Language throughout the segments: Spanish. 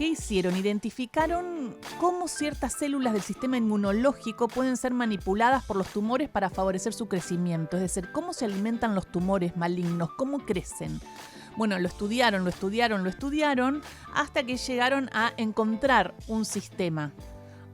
¿qué hicieron? Identificaron cómo ciertas células del sistema inmunológico pueden ser manipuladas por los tumores para favorecer su crecimiento. Es decir, cómo se alimentan los tumores malignos, cómo crecen. Bueno, lo estudiaron hasta que llegaron a encontrar un sistema.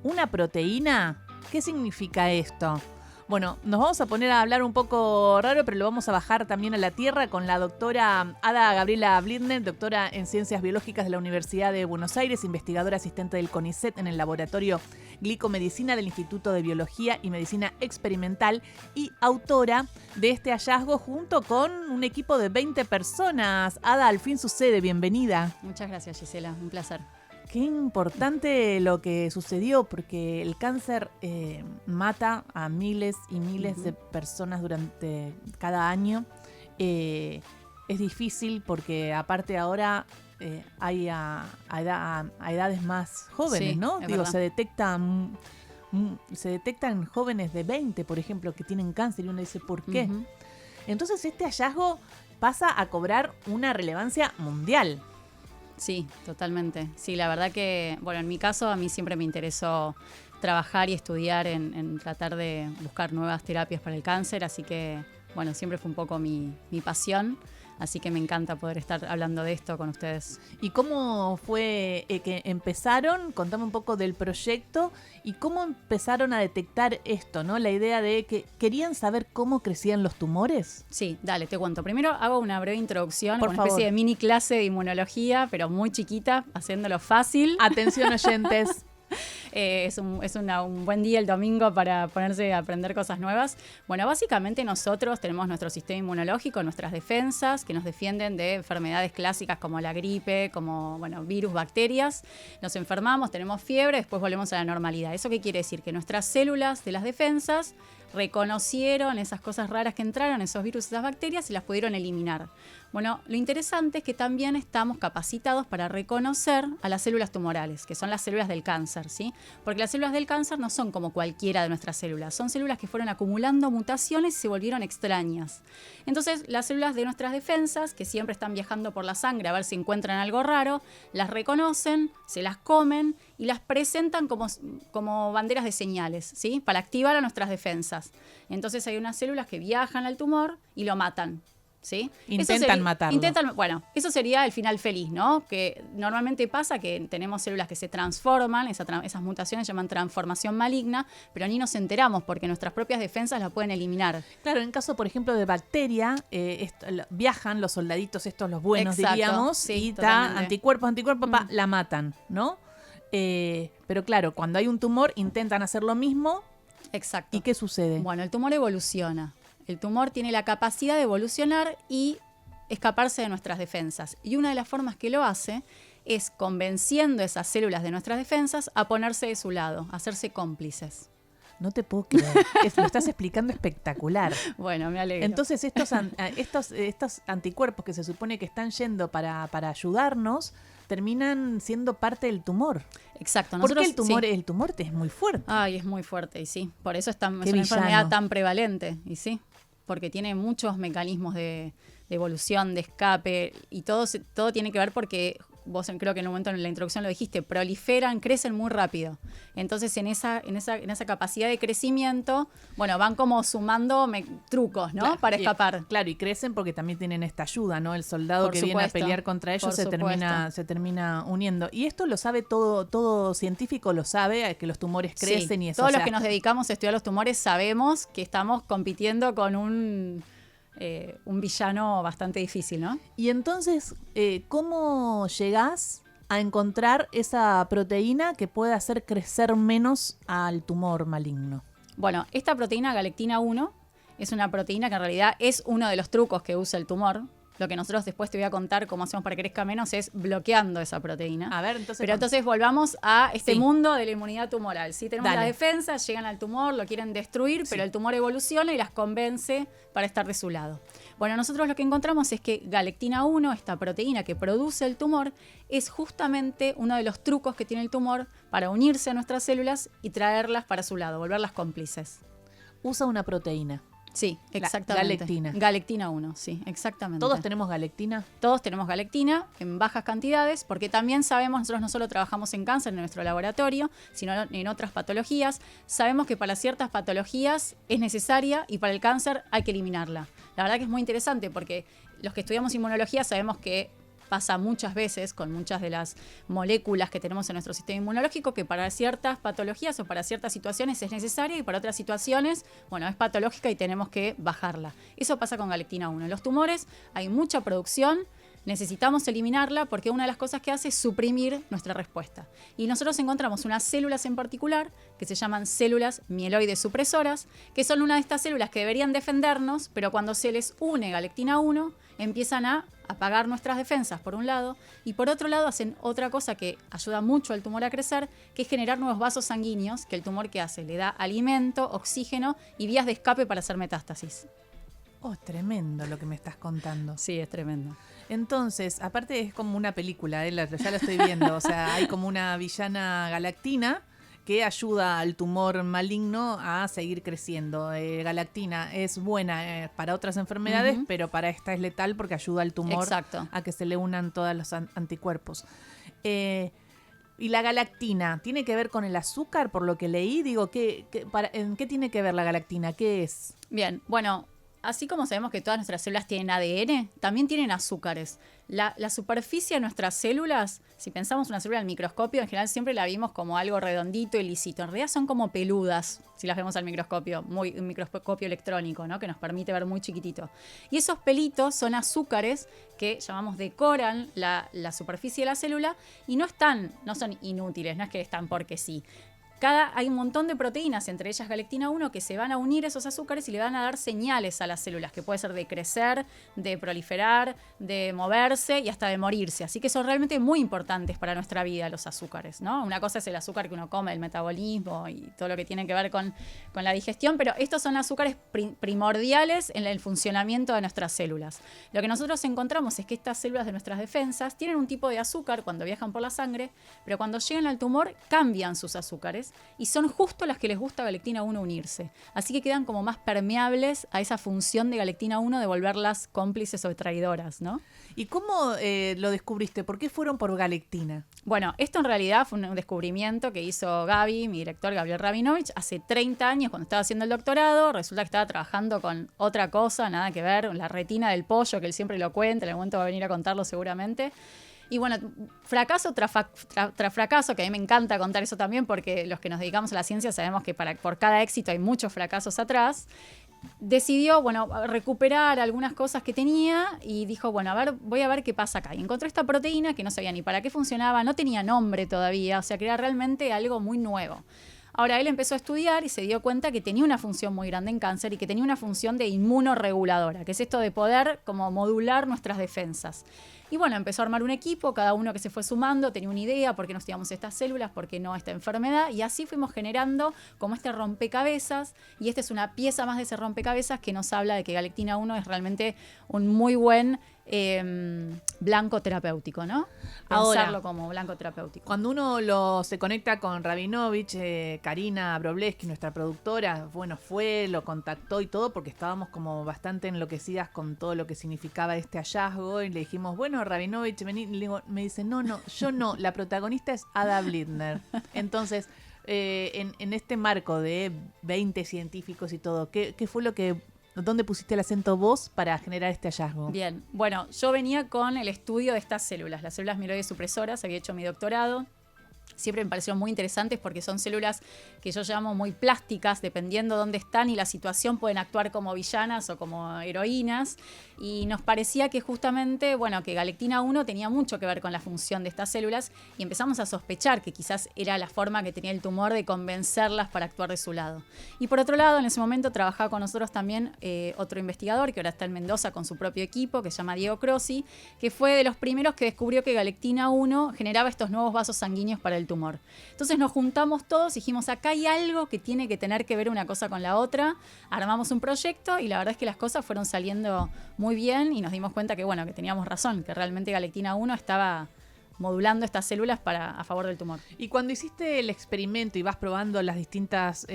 ¿Una proteína? ¿Qué significa esto? Bueno, nos vamos a poner a hablar un poco raro, pero lo vamos a bajar también a la tierra con la doctora Ada Gabriela Blidner, doctora en Ciencias Biológicas de la Universidad de Buenos Aires, investigadora asistente del CONICET en el laboratorio Glicomedicina del Instituto de Biología y Medicina Experimental y autora de este hallazgo junto con un equipo de 20 personas. Ada, al fin sucede, bienvenida. Muchas gracias, Gisela, un placer. Qué importante lo que sucedió, porque el cáncer mata a miles y miles de personas durante cada año. Es difícil porque aparte ahora hay a edades más jóvenes, Sí, ¿no? es Digo, verdad. se detectan jóvenes de 20, por ejemplo, que tienen cáncer y uno dice, ¿por qué? Ujú. Entonces este hallazgo pasa a cobrar una relevancia mundial. Sí, totalmente. Sí, la verdad que, bueno, en mi caso a mí siempre me interesó trabajar y estudiar en tratar de buscar nuevas terapias para el cáncer, así que, bueno, siempre fue un poco mi pasión, así que me encanta poder estar hablando de esto con ustedes. ¿Y cómo fue que empezaron? Contame un poco del proyecto y cómo empezaron a detectar esto, ¿no? La idea de que querían saber cómo crecían los tumores. Sí, dale, te cuento. Primero hago una breve introducción, Por una favor. especie de mini clase de inmunología, pero muy chiquita, haciéndolo fácil. Atención, oyentes. Es un buen día el domingo para ponerse a aprender cosas nuevas. Bueno, básicamente nosotros tenemos nuestro sistema inmunológico, nuestras defensas que nos defienden de enfermedades clásicas como la gripe, como virus, bacterias. Nos enfermamos, tenemos fiebre, después volvemos a la normalidad. ¿Eso qué quiere decir? Que nuestras células de las defensas reconocieron esas cosas raras que entraron, esos virus, esas bacterias, y las pudieron eliminar. Bueno, lo interesante es que también estamos capacitados para reconocer a las células tumorales, que son las células del cáncer, ¿sí? Porque las células del cáncer no son como cualquiera de nuestras células, son células que fueron acumulando mutaciones y se volvieron extrañas. Entonces, las células de nuestras defensas, que siempre están viajando por la sangre a ver si encuentran algo raro, las reconocen, se las comen y las presentan como banderas de señales, ¿sí? Para activar a nuestras defensas. Entonces hay unas células que viajan al tumor y lo matan, ¿sí? Intentan matarlo. Eso sería el final feliz, ¿no? Que normalmente pasa que tenemos células que se transforman, esas mutaciones se llaman transformación maligna, pero ni nos enteramos porque nuestras propias defensas la pueden eliminar. Claro, en caso, por ejemplo, de bacteria, viajan los soldaditos estos, los buenos, Exacto, diríamos, sí, y totalmente. anticuerpos, la matan, ¿no? Pero claro, cuando hay un tumor, intentan hacer lo mismo. Exacto. ¿Y qué sucede? Bueno, el tumor evoluciona. El tumor tiene la capacidad de evolucionar y escaparse de nuestras defensas. Y una de las formas que lo hace es convenciendo a esas células de nuestras defensas a ponerse de su lado, a hacerse cómplices. No te puedo creer. Lo estás explicando espectacular. Bueno, me alegro. Entonces, estos anticuerpos que se supone que están yendo para ayudarnos, terminan siendo parte del tumor. Exacto. Porque el tumor sí. es muy fuerte. Ay, es muy fuerte, y sí. Por eso es una villano. enfermedad tan prevalente, y sí. Porque tiene muchos mecanismos de evolución, de escape, y todo tiene que ver porque vos creo que en un momento en la introducción lo dijiste, proliferan, crecen muy rápido. Entonces en esa capacidad de crecimiento, van como sumando trucos, ¿no? Claro, para escapar. Claro, y crecen porque también tienen esta ayuda, ¿no? El soldado Por que supuesto, viene a pelear contra ellos se termina uniendo. Y esto lo sabe todo científico, lo sabe, que los tumores crecen y eso. Todos los que nos dedicamos a estudiar los tumores sabemos que estamos compitiendo con un villano bastante difícil, ¿no? Y entonces, ¿cómo llegás a encontrar esa proteína que puede hacer crecer menos al tumor maligno? Bueno, esta proteína galectina 1 es una proteína que en realidad es uno de los trucos que usa el tumor. Lo que nosotros después te voy a contar cómo hacemos para que crezca menos es bloqueando esa proteína. A ver, entonces... Pero entonces volvamos a este Sí. mundo de la inmunidad tumoral. Sí, tenemos Dale. las defensas, llegan al tumor, lo quieren destruir, Sí. pero el tumor evoluciona y las convence para estar de su lado. Bueno, nosotros lo que encontramos es que galectina 1, esta proteína que produce el tumor, es justamente uno de los trucos que tiene el tumor para unirse a nuestras células y traerlas para su lado, volverlas cómplices. Usa una proteína. Sí, exactamente. Galectina. Galectina 1, sí, exactamente. ¿Todos tenemos galectina? Todos tenemos galectina en bajas cantidades, porque también sabemos, nosotros no solo trabajamos en cáncer en nuestro laboratorio, sino en otras patologías. Sabemos que para ciertas patologías es necesaria y para el cáncer hay que eliminarla. La verdad que es muy interesante porque los que estudiamos inmunología sabemos que pasa muchas veces con muchas de las moléculas que tenemos en nuestro sistema inmunológico que para ciertas patologías o para ciertas situaciones es necesaria y para otras situaciones, bueno, es patológica y tenemos que bajarla. Eso pasa con galectina 1. En los tumores hay mucha producción, necesitamos eliminarla porque una de las cosas que hace es suprimir nuestra respuesta. Y nosotros encontramos unas células en particular que se llaman células mieloides supresoras, que son una de estas células que deberían defendernos, pero cuando se les une galectina 1, empiezan a apagar nuestras defensas por un lado y por otro lado hacen otra cosa que ayuda mucho al tumor a crecer, que es generar nuevos vasos sanguíneos que el tumor que hace le da alimento, oxígeno y vías de escape para hacer metástasis. Oh, es tremendo lo que me estás contando. Sí, es tremendo. Entonces, aparte es como una película, ya lo estoy viendo, o sea, hay como una villana galactina que ayuda al tumor maligno a seguir creciendo. Galactina es buena para otras enfermedades, pero para esta es letal porque ayuda al tumor a que se le unan todos los anticuerpos. ¿Y la galactina tiene que ver con el azúcar, por lo que leí? Digo, ¿en qué tiene que ver la galactina? ¿Qué es? Bien, bueno, así como sabemos que todas nuestras células tienen ADN, también tienen azúcares. La superficie de nuestras células, si pensamos una célula al microscopio, en general siempre la vimos como algo redondito y lisito. En realidad son como peludas, si las vemos al microscopio, un microscopio electrónico, ¿no? Que nos permite ver muy chiquitito. Y esos pelitos son azúcares que llamamos decoran la superficie de la célula y no son inútiles, no es que están porque sí. Hay un montón de proteínas, entre ellas galectina 1, que se van a unir a esos azúcares y le van a dar señales a las células, que puede ser de crecer, de proliferar, de moverse y hasta de morirse. Así que son realmente muy importantes para nuestra vida los azúcares, ¿no? Una cosa es el azúcar que uno come, el metabolismo y todo lo que tiene que ver con la digestión, pero estos son azúcares primordiales en el funcionamiento de nuestras células. Lo que nosotros encontramos es que estas células de nuestras defensas tienen un tipo de azúcar cuando viajan por la sangre, pero cuando llegan al tumor cambian sus azúcares y son justo las que les gusta a galectina 1 unirse. Así que quedan como más permeables a esa función de galectina 1 de volverlas cómplices o traidoras, ¿no? ¿Y cómo lo descubriste? ¿Por qué fueron por galectina? Bueno, esto en realidad fue un descubrimiento que hizo Gaby, mi director Gabriel Rabinovich, hace 30 años cuando estaba haciendo el doctorado. Resulta que estaba trabajando con otra cosa, nada que ver, la retina del pollo, que él siempre lo cuenta, en algún momento va a venir a contarlo seguramente. Y bueno, fracaso tras fracaso, que a mí me encanta contar eso también porque los que nos dedicamos a la ciencia sabemos que por cada éxito hay muchos fracasos atrás. Decidió, recuperar algunas cosas que tenía y dijo, voy a ver qué pasa acá. Y encontró esta proteína que no sabía ni para qué funcionaba, no tenía nombre todavía, o sea que era realmente algo muy nuevo. Ahora él empezó a estudiar y se dio cuenta que tenía una función muy grande en cáncer y que tenía una función de inmunorreguladora, que es esto de poder como modular nuestras defensas. Y bueno, empezó a armar un equipo, cada uno que se fue sumando tenía una idea, por qué no estudiamos estas células, por qué no esta enfermedad, y así fuimos generando como este rompecabezas, y esta es una pieza más de ese rompecabezas que nos habla de que galectina 1 es realmente un muy buen blanco terapéutico, ¿no? Pensarlo como blanco terapéutico. Cuando uno se conecta con Rabinovich, Karina Brobleski, nuestra productora, lo contactó y todo porque estábamos como bastante enloquecidas con todo lo que significaba este hallazgo y le dijimos, Rabinovich, vení, y me dice, no, yo no, la protagonista es Ada Blidner. Entonces, en este marco de 20 científicos y todo, ¿qué fue ¿dónde pusiste el acento vos para generar este hallazgo? Bien, bueno, yo venía con el estudio de estas células, las células mieloides supresoras, había hecho mi doctorado. Siempre me parecieron muy interesantes porque son células que yo llamo muy plásticas, dependiendo de dónde están y la situación pueden actuar como villanas o como heroínas. Y nos parecía que justamente, que galectina 1 tenía mucho que ver con la función de estas células y empezamos a sospechar que quizás era la forma que tenía el tumor de convencerlas para actuar de su lado. Y por otro lado, en ese momento trabajaba con nosotros también otro investigador que ahora está en Mendoza con su propio equipo, que se llama Diego Crossi, que fue de los primeros que descubrió que galectina 1 generaba estos nuevos vasos sanguíneos para el tumor. Entonces nos juntamos todos y dijimos, acá hay algo que tiene que tener que ver una cosa con la otra. Armamos un proyecto y la verdad es que las cosas fueron saliendo muy bien y nos dimos cuenta que teníamos razón, que realmente galectina 1 estaba modulando estas células a favor del tumor. Y cuando hiciste el experimento y vas probando las distintas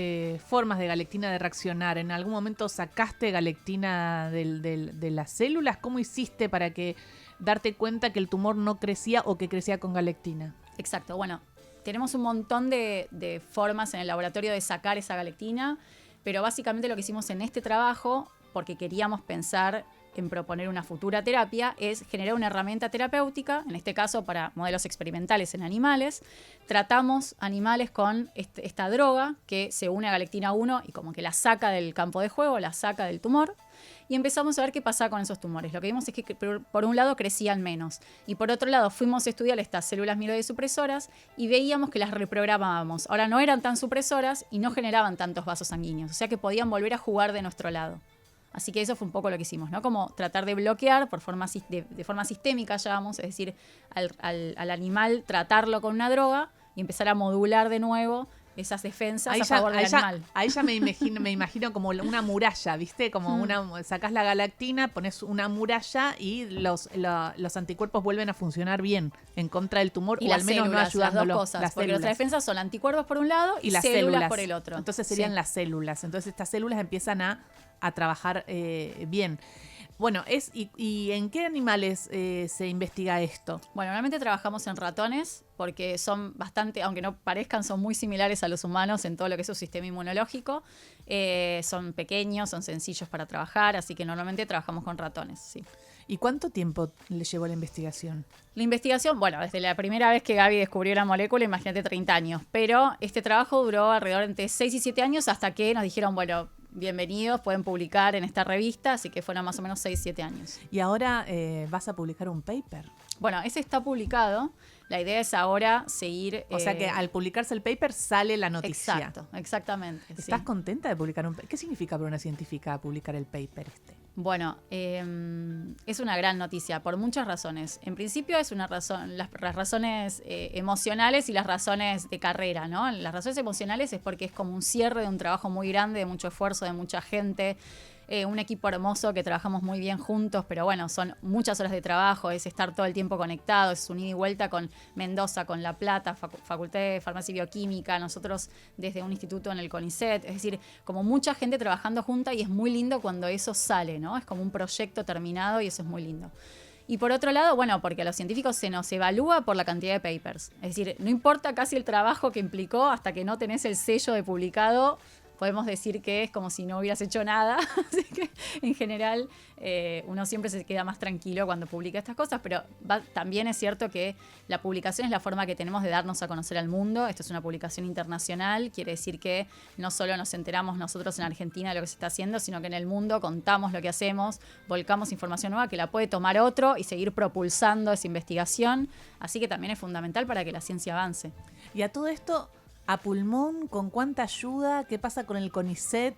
formas de galectina de reaccionar, ¿en algún momento sacaste galectina de las células? ¿Cómo hiciste para que darte cuenta que el tumor no crecía o que crecía con galectina? Exacto, bueno, tenemos un montón de formas en el laboratorio de sacar esa galectina, pero básicamente lo que hicimos en este trabajo, porque queríamos pensar en proponer una futura terapia, es generar una herramienta terapéutica, en este caso para modelos experimentales en animales. Tratamos animales con esta droga que se une a galectina 1 y como que la saca del campo de juego, la saca del tumor, y empezamos a ver qué pasaba con esos tumores. Lo que vimos es que por un lado crecían menos y por otro lado fuimos a estudiar estas células mieloide supresoras y veíamos que las reprogramábamos. Ahora no eran tan supresoras y no generaban tantos vasos sanguíneos, o sea que podían volver a jugar de nuestro lado. Así que eso fue un poco lo que hicimos, ¿no? Como tratar de bloquear de forma sistémica, llamamos, es decir, al animal tratarlo con una droga y empezar a modular de nuevo esas defensas a favor del animal. Ahí ya me imagino como una muralla, ¿viste? Como sacás la galactina, pones una muralla y los anticuerpos vuelven a funcionar bien en contra del tumor y o al menos células, no ayudándolo. Las dos cosas, porque nuestras defensas son anticuerpos por un lado y las células por el otro. Entonces serían las células. Entonces estas células empiezan a trabajar bien. Bueno, ¿y en qué animales se investiga esto? Bueno, normalmente trabajamos en ratones porque son bastante, aunque no parezcan, son muy similares a los humanos en todo lo que es su sistema inmunológico. Son pequeños, son sencillos para trabajar, así que normalmente trabajamos con ratones, sí. ¿Y cuánto tiempo le llevó la investigación? La investigación, bueno, desde la primera vez que Gaby descubrió la molécula, imagínate 30 años, pero este trabajo duró alrededor entre 6 y 7 años hasta que nos dijeron, bueno, bienvenidos, pueden publicar en esta revista, así que fueron más o menos 6-7 años. Y ahora vas a publicar un paper. Bueno, ese está publicado. La idea es ahora seguir... O sea que al publicarse el paper sale la noticia. Exacto, exactamente. ¿Estás contenta de publicar un paper? ¿Qué significa para una científica publicar el paper este? Bueno, es una gran noticia por muchas razones. En principio es una razón, las razones emocionales y las razones de carrera, ¿no? Las razones emocionales es porque es como un cierre de un trabajo muy grande, de mucho esfuerzo, de mucha gente. Un equipo hermoso que trabajamos muy bien juntos, pero bueno, son muchas horas de trabajo, es estar todo el tiempo conectado, es un ida y vuelta con Mendoza, con La Plata, Facultad de Farmacia y Bioquímica, nosotros desde un instituto en el CONICET, es decir, como mucha gente trabajando junta y es muy lindo cuando eso sale, ¿no? Es como un proyecto terminado y eso es muy lindo. Y por otro lado, bueno, porque a los científicos se nos evalúa por la cantidad de papers, es decir, no importa casi el trabajo que implicó hasta que no tenés el sello de publicado, podemos decir que es como si no hubieras hecho nada. Así que, en general, uno siempre se queda más tranquilo cuando publica estas cosas, pero también es cierto que la publicación es la forma que tenemos de darnos a conocer al mundo. Esto es una publicación internacional, quiere decir que no solo nos enteramos nosotros en Argentina de lo que se está haciendo, sino que en el mundo contamos lo que hacemos, volcamos información nueva que la puede tomar otro y seguir propulsando esa investigación. Así que también es fundamental para que la ciencia avance. Y a todo esto... ¿A pulmón? ¿Con cuánta ayuda? ¿Qué pasa con el CONICET?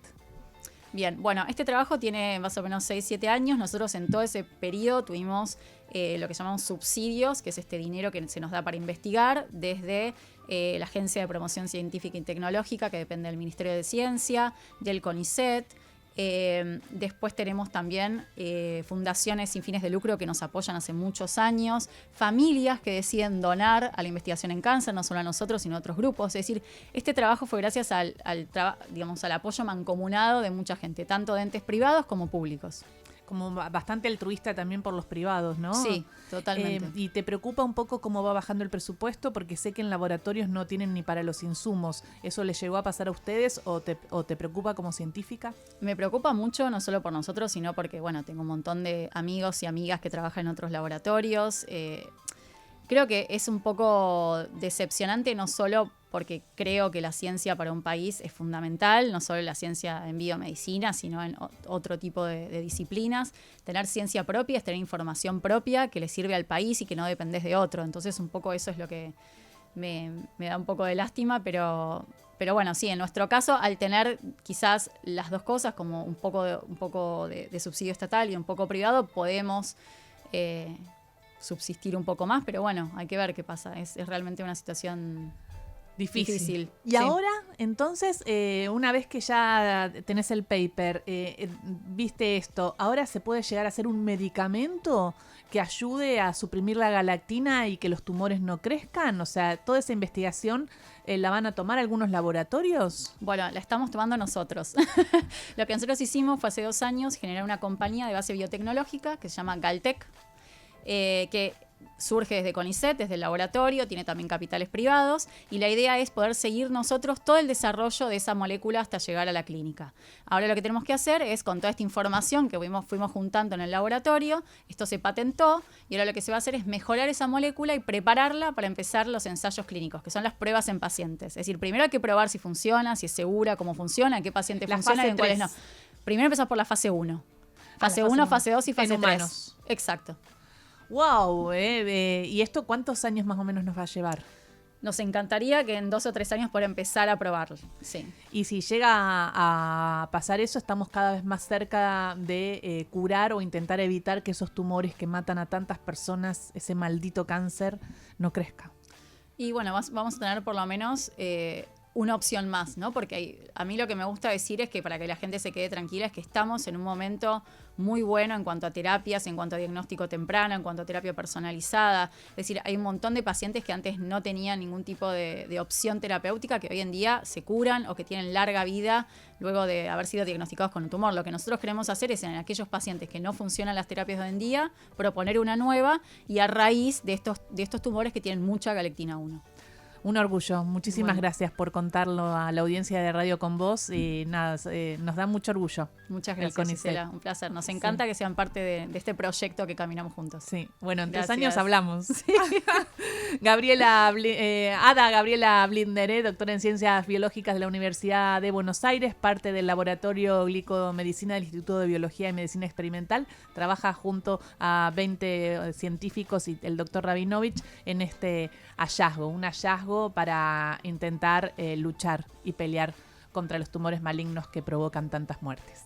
Bien, bueno, este trabajo tiene más o menos 6-7 años. Nosotros en todo ese periodo tuvimos lo que llamamos subsidios, que es este dinero que se nos da para investigar, desde la Agencia de Promoción Científica y Tecnológica, que depende del Ministerio de Ciencia, del CONICET. Después tenemos también fundaciones sin fines de lucro que nos apoyan hace muchos años, familias que deciden donar a la investigación en cáncer, no solo a nosotros, sino a otros grupos. Es decir, este trabajo fue gracias al apoyo mancomunado de mucha gente, tanto de entes privados como públicos. Como bastante altruista también por los privados, ¿no? Sí, totalmente. ¿Y te preocupa un poco cómo va bajando el presupuesto? Porque sé que en laboratorios no tienen ni para los insumos. ¿Eso les llegó a pasar a ustedes o te preocupa como científica? Me preocupa mucho, no solo por nosotros, sino porque, bueno, tengo un montón de amigos y amigas que trabajan en otros laboratorios. Creo que es un poco decepcionante, no solo porque creo que la ciencia para un país es fundamental, no solo la ciencia en biomedicina, sino en otro tipo de disciplinas. Tener ciencia propia es tener información propia que le sirve al país y que no dependés de otro. Entonces, un poco eso es lo que me da un poco de lástima, pero bueno, sí, en nuestro caso, al tener quizás las dos cosas, como un poco de subsidio estatal y un poco privado, podemos subsistir un poco más, pero bueno, hay que ver qué pasa. Es realmente una situación difícil. Y sí. Ahora, entonces, una vez que ya tenés el paper, viste esto, ¿ahora se puede llegar a hacer un medicamento que ayude a suprimir la galactina y que los tumores no crezcan? O sea, toda esa investigación la van a tomar algunos laboratorios. Bueno, la estamos tomando nosotros. Lo que nosotros hicimos fue hace 2 años generar una compañía de base biotecnológica que se llama Galtec, que surge desde CONICET, desde el laboratorio, tiene también capitales privados, y la idea es poder seguir nosotros todo el desarrollo de esa molécula hasta llegar a la clínica. Ahora lo que tenemos que hacer es, con toda esta información que fuimos juntando en el laboratorio, esto se patentó, y ahora lo que se va a hacer es mejorar esa molécula y prepararla para empezar los ensayos clínicos, que son las pruebas en pacientes. Es decir, primero hay que probar si funciona, si es segura, cómo funciona, en qué paciente funciona y en cuáles no. Primero empezás por la fase 1. Fase 1, fase 2 y fase 3. Humanos. Exacto. ¡Wow! ¿Y esto cuántos años más o menos nos va a llevar? Nos encantaría que en 2 o 3 años poder empezar a probarlo. Sí. Y si llega a pasar eso, estamos cada vez más cerca de curar o intentar evitar que esos tumores que matan a tantas personas, ese maldito cáncer, no crezca. Y bueno, vamos a tener por lo menos una opción más, ¿no? Porque a mí lo que me gusta decir es que, para que la gente se quede tranquila, es que estamos en un momento muy bueno en cuanto a terapias, en cuanto a diagnóstico temprano, en cuanto a terapia personalizada. Es decir, hay un montón de pacientes que antes no tenían ningún tipo de opción terapéutica, que hoy en día se curan o que tienen larga vida luego de haber sido diagnosticados con un tumor. Lo que nosotros queremos hacer es, en aquellos pacientes que no funcionan las terapias de hoy en día, proponer una nueva, y a raíz de estos tumores que tienen mucha galectina 1. Un orgullo. Muchísimas gracias por contarlo a la audiencia de Radio Con Vos. Y nada, nos da mucho orgullo. Muchas gracias, Gisela. Un placer. Nos encanta que sean parte de este proyecto que caminamos juntos. Sí. Bueno, en 3 años hablamos. Sí. Ada Gabriela Blinderé, doctora en Ciencias Biológicas de la Universidad de Buenos Aires, parte del Laboratorio Glicomedicina del Instituto de Biología y Medicina Experimental. Trabaja junto a 20 científicos y el doctor Rabinovich en este hallazgo, un hallazgo para intentar luchar y pelear contra los tumores malignos que provocan tantas muertes.